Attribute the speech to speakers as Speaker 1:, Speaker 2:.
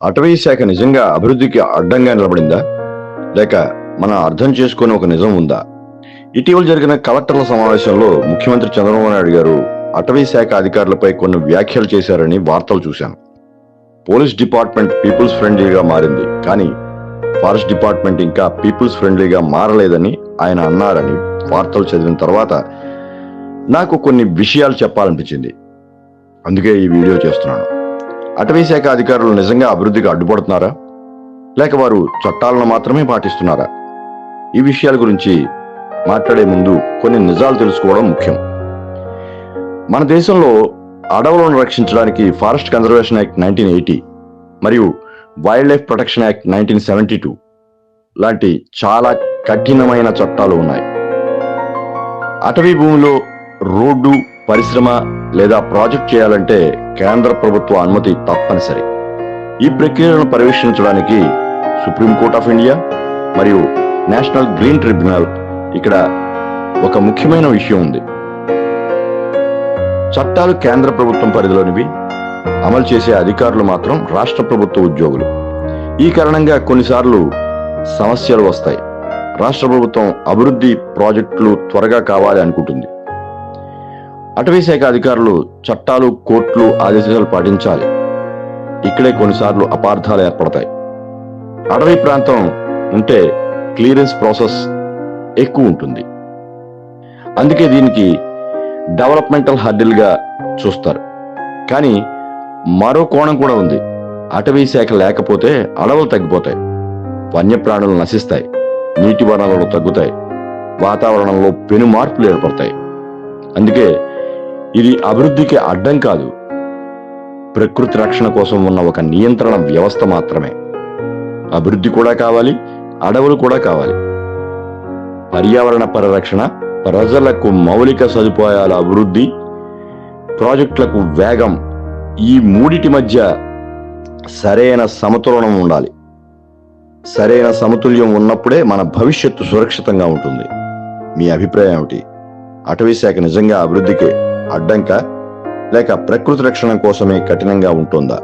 Speaker 1: అటవీ శాఖ నిజంగా అభివృద్ధికి అడ్డంగా నిలబడిందా, లేక మనం అర్థం చేసుకునే ఒక నిజం ఉందా? ఇటీవల జరిగిన కలెక్టర్ల సమావేశంలో ముఖ్యమంత్రి చంద్రబాబు నాయుడు గారు అటవీ శాఖ అధికారులపై కొన్ని వ్యాఖ్యలు చేశారని వార్తలు చూశాను. పోలీస్ డిపార్ట్మెంట్ పీపుల్స్ ఫ్రెండ్లీగా మారింది, కానీ ఫారెస్ట్ డిపార్ట్మెంట్ ఇంకా పీపుల్స్ ఫ్రెండ్లీగా మారలేదని ఆయన అన్నారని వార్తలు చదివిన తర్వాత నాకు కొన్ని విషయాలు చెప్పాలనిపించింది. అందుకే ఈ వీడియో చేస్తున్నాను. అటవీ శాఖ అధికారులు నిజంగా అభివృద్ధికి అడ్డుపడుతున్నారా, లేక వారు చట్టాలను మాత్రమే పాటిస్తున్నారా? ఈ విషయాల గురించి మాట్లాడే ముందు కొన్ని నిజాలు తెలుసుకోవడం ముఖ్యం. మన దేశంలో అడవులను రక్షించడానికి ఫారెస్ట్ కన్జర్వేషన్ యాక్ట్ 1980 మరియు వైల్డ్ లైఫ్ ప్రొటెక్షన్ యాక్ట్ 1972 లాంటి చాలా కఠినమైన చట్టాలు ఉన్నాయి. అటవీ భూమిలో రోడ్డు, పరిశ్రమ లేదా ప్రాజెక్ట్ చేయాలంటే కేంద్ర ప్రభుత్వ అనుమతి తప్పనిసరి. ఈ ప్రక్రియలను పర్యవేక్షించడానికి సుప్రీంకోర్ట్ ఆఫ్ ఇండియా మరియు నేషనల్ గ్రీన్ ట్రిబ్యునల్ ఇక్కడ ఒక ముఖ్యమైన విషయం ఉంది. చట్టాలు కేంద్ర ప్రభుత్వం పరిధిలోనివి, అమలు చేసే అధికారులు మాత్రం రాష్ట్ర ప్రభుత్వ ఉద్యోగులు. ఈ కారణంగా కొన్నిసార్లు సమస్యలు వస్తాయి. రాష్ట్ర ప్రభుత్వం అభివృద్ధి ప్రాజెక్టులు త్వరగా కావాలి అనుకుంటుంది. అటవీ శాఖ అధికారులు చట్టాలు, కోర్టులు ఆదేశాలు పాటించాలి. ఇక్కడే కొన్నిసార్లు అపార్థాలు ఏర్పడతాయి. అటవీ ప్రాంతం ఉంటే క్లియరెన్స్ ప్రాసెస్ ఎక్కువ ఉంటుంది. అందుకే దీనికి డెవలప్మెంటల్ హర్డిల్గా చూస్తారు. కానీ మరో కోణం కూడా ఉంది. అటవీ శాఖ లేకపోతే అడవులు తగ్గిపోతాయి, వన్యప్రాణులు నశిస్తాయి, నీటి వనరులు తగ్గుతాయి, వాతావరణంలో పెను మార్పులు ఏర్పడతాయి. అందుకే ఇది అభివృద్ధికి అడ్డం కాదు, ప్రకృతి రక్షణ కోసం ఉన్న ఒక నియంత్రణ వ్యవస్థ మాత్రమే. అభివృద్ధి కూడా కావాలి, అడవులు కూడా కావాలి. పర్యావరణ పరిరక్షణ, ప్రజలకు మౌలిక సదుపాయాల అభివృద్ధి, ప్రాజెక్టులకు వేగం, ఈ మూడిటి మధ్య సరైన సమతులనం ఉండాలి. సరైన సమతుల్యం ఉన్నప్పుడే మన భవిష్యత్తు సురక్షితంగా ఉంటుంది. మీ అభిప్రాయం ఏమిటి? అటవీ శాఖ నిజంగా అభివృద్ధికి అడ్డంకా, లేక ప్రకృతి రక్షణ కోసమే కఠినంగా ఉంటుందా?